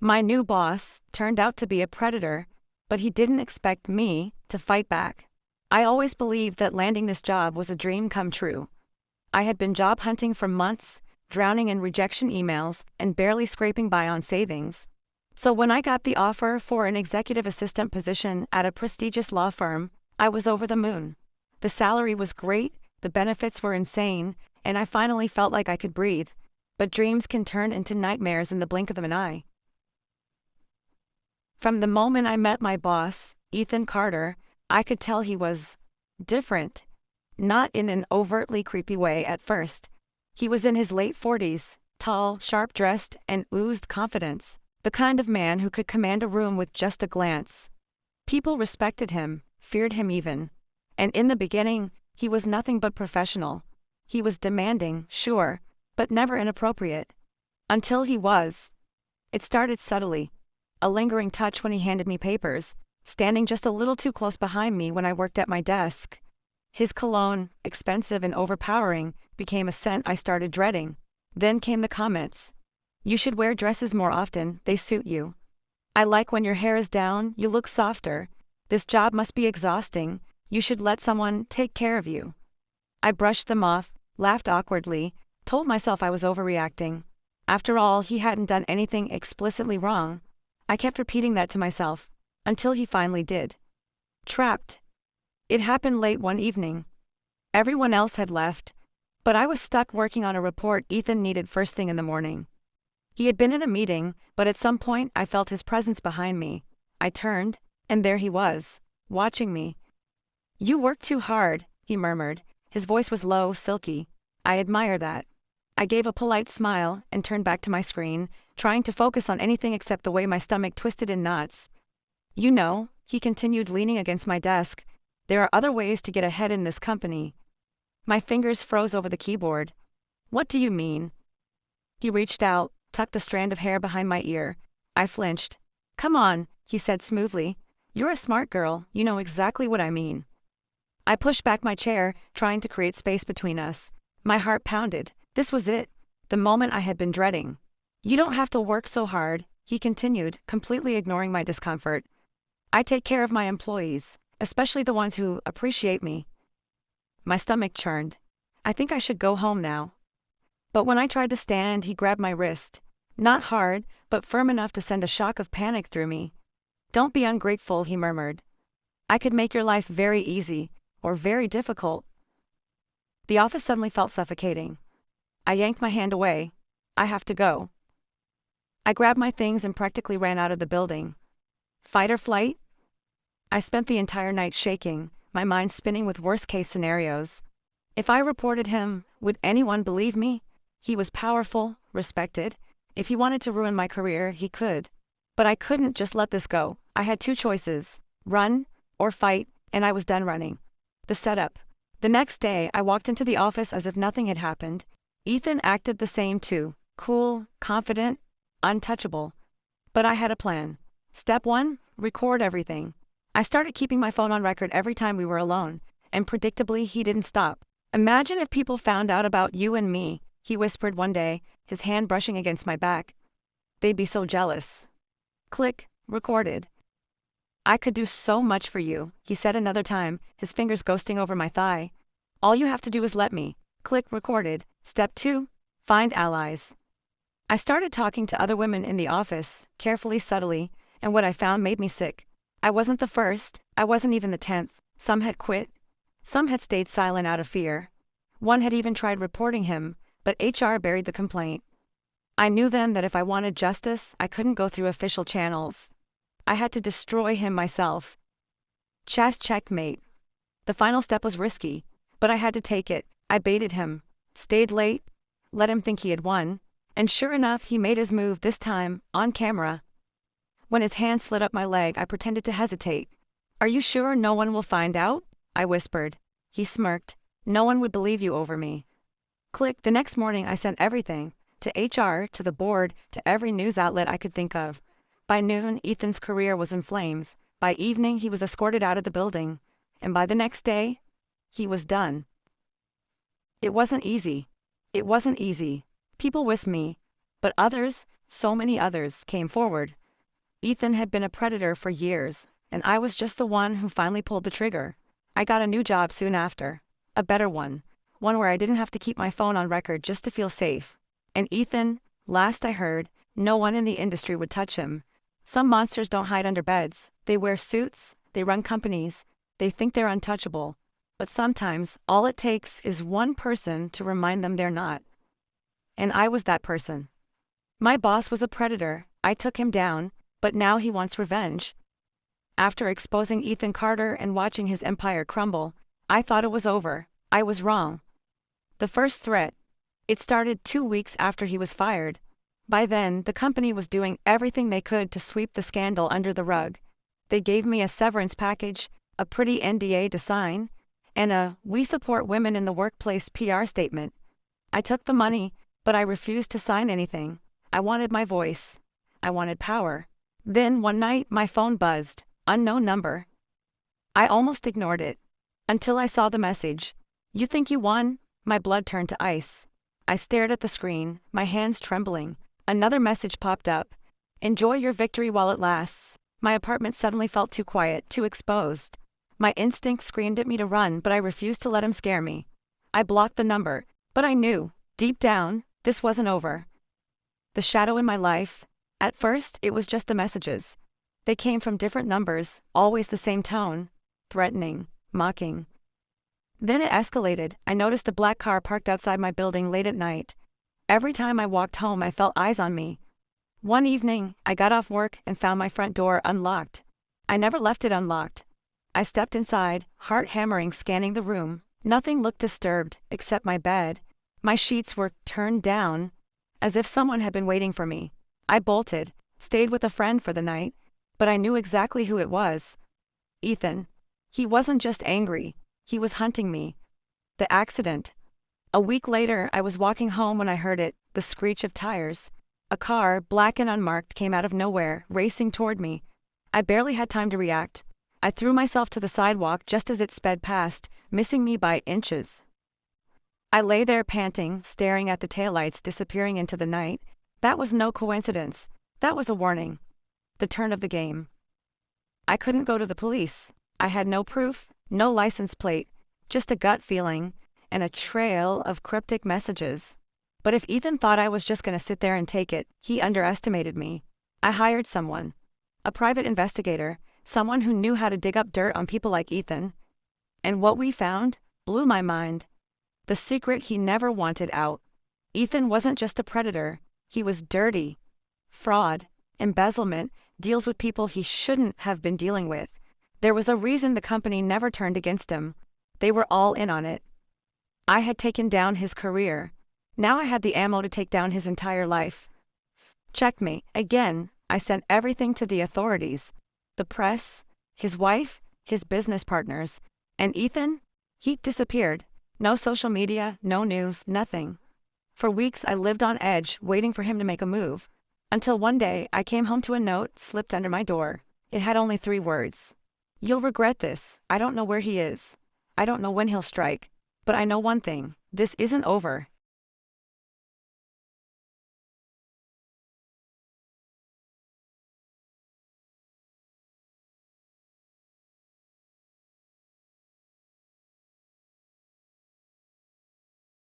My new boss turned out to be a predator, but he didn't expect me to fight back. I always believed that landing this job was a dream come true. I had been job hunting for months, drowning in rejection emails and barely scraping by on savings. So when I got the offer for an executive assistant position at a prestigious law firm, I was over the moon. The salary was great, the benefits were insane, and I finally felt like I could breathe. But dreams can turn into nightmares in the blink of an eye. From the moment I met my boss, Ethan Carter, I could tell he was different. Not in an overtly creepy way at first. He was in his late 40s, tall, sharp-dressed, and oozed confidence, the kind of man who could command a room with just a glance. People respected him, feared him even. And in the beginning, he was nothing but professional. He was demanding, sure, but never inappropriate. Until he was. It started subtly. A lingering touch when he handed me papers, standing just a little too close behind me when I worked at my desk. His cologne, expensive and overpowering, became a scent I started dreading. Then came the comments. You should wear dresses more often, they suit you. I like when your hair is down, you look softer. This job must be exhausting, you should let someone take care of you. I brushed them off, laughed awkwardly, told myself I was overreacting. After all, he hadn't done anything explicitly wrong. I kept repeating that to myself, until he finally did. Trapped. It happened late one evening. Everyone else had left, but I was stuck working on a report Ethan needed first thing in the morning. He had been in a meeting, but at some point I felt his presence behind me. I turned, and there he was, watching me. You work too hard, he murmured. His voice was low, silky. I admire that. I gave a polite smile and turned back to my screen, trying to focus on anything except the way my stomach twisted in knots. You know, he continued, leaning against my desk, there are other ways to get ahead in this company. My fingers froze over the keyboard. What do you mean? He reached out, tucked a strand of hair behind my ear. I flinched. Come on, he said smoothly. You're a smart girl, you know exactly what I mean. I pushed back my chair, trying to create space between us. My heart pounded. This was it, the moment I had been dreading. You don't have to work so hard, he continued, completely ignoring my discomfort. I take care of my employees, especially the ones who appreciate me. My stomach churned. I think I should go home now. But when I tried to stand, he grabbed my wrist. Not hard, but firm enough to send a shock of panic through me. Don't be ungrateful, he murmured. I could make your life very easy, or very difficult. The office suddenly felt suffocating. I yanked my hand away. I have to go. I grabbed my things and practically ran out of the building. Fight or flight? I spent the entire night shaking, my mind spinning with worst-case scenarios. If I reported him, would anyone believe me? He was powerful, respected. If he wanted to ruin my career, he could. But I couldn't just let this go. I had two choices, run or fight, and I was done running. The setup. The next day, I walked into the office as if nothing had happened. Ethan acted the same too, cool, confident, untouchable. But I had a plan. Step 1, record everything. I started keeping my phone on record every time we were alone, and predictably he didn't stop. Imagine if people found out about you and me, he whispered one day, his hand brushing against my back. They'd be so jealous. Click, recorded. I could do so much for you, he said another time, his fingers ghosting over my thigh. All you have to do is let me. Click, recorded. Step 2, find allies. I started talking to other women in the office, carefully, subtly, and what I found made me sick. I wasn't the first, I wasn't even the 10th. Some had quit. Some had stayed silent out of fear. One had even tried reporting him, but HR buried the complaint. I knew then that if I wanted justice, I couldn't go through official channels. I had to destroy him myself. Chess checkmate. The final step was risky, but I had to take it. I baited him, stayed late, let him think he had won, and sure enough, he made his move this time, on camera. When his hand slid up my leg, I pretended to hesitate. Are you sure no one will find out? I whispered. He smirked. No one would believe you over me. Click. The next morning I sent everything, to HR, to the board, to every news outlet I could think of. By noon, Ethan's career was in flames. By evening, he was escorted out of the building. And by the next day, he was done. It wasn't easy. It wasn't easy. People with me, but others, so many others came forward. Ethan had been a predator for years, and I was just the one who finally pulled the trigger. I got a new job soon after. A better one. One where I didn't have to keep my phone on record just to feel safe. And Ethan, last I heard, no one in the industry would touch him. Some monsters don't hide under beds. They wear suits, they run companies, they think they're untouchable. But sometimes, all it takes is one person to remind them they're not. And I was that person. My boss was a predator. I took him down, but now he wants revenge. After exposing Ethan Carter and watching his empire crumble, I thought it was over. I was wrong. The first threat. It started 2 weeks after he was fired. By then, the company was doing everything they could to sweep the scandal under the rug. They gave me a severance package, a pretty NDA to sign, and a "We support women in the workplace" PR statement. I took the money, but I refused to sign anything. I wanted my voice. I wanted power. Then one night my phone buzzed. Unknown number. I almost ignored it. Until I saw the message. "You think you won?" My blood turned to ice. I stared at the screen, my hands trembling. Another message popped up. "Enjoy your victory while it lasts." My apartment suddenly felt too quiet, too exposed. My instinct screamed at me to run, but I refused to let him scare me. I blocked the number, but I knew, deep down, this wasn't over. The shadow in my life. At first, it was just the messages. They came from different numbers, always the same tone. Threatening, mocking. Then it escalated. I noticed a black car parked outside my building late at night. Every time I walked home, I felt eyes on me. One evening, I got off work and found my front door unlocked. I never left it unlocked. I stepped inside, heart hammering, scanning the room. Nothing looked disturbed, except my bed. My sheets were turned down, as if someone had been waiting for me. I bolted, stayed with a friend for the night, but I knew exactly who it was. Ethan. He wasn't just angry, he was hunting me. The accident. A week later, I was walking home when I heard it, the screech of tires. A car, black and unmarked, came out of nowhere, racing toward me. I barely had time to react. I threw myself to the sidewalk just as it sped past, missing me by inches. I lay there panting, staring at the taillights disappearing into the night. That was no coincidence. That was a warning. The turn of the game. I couldn't go to the police. I had no proof, no license plate, just a gut feeling, and a trail of cryptic messages. But if Ethan thought I was just going to sit there and take it, he underestimated me. I hired someone. A private investigator, someone who knew how to dig up dirt on people like Ethan. And what we found blew my mind. The secret he never wanted out. Ethan wasn't just a predator, he was dirty. Fraud, embezzlement, deals with people he shouldn't have been dealing with. There was a reason the company never turned against him. They were all in on it. I had taken down his career. Now I had the ammo to take down his entire life. Checkmate. Again, I sent everything to the authorities. The press, his wife, his business partners. And Ethan? He disappeared. No social media, no news, nothing. For weeks I lived on edge, waiting for him to make a move. Until one day, I came home to a note slipped under my door. It had only 3 words. "You'll regret this. I don't know where he is. I don't know when he'll strike. But I know one thing. This isn't over.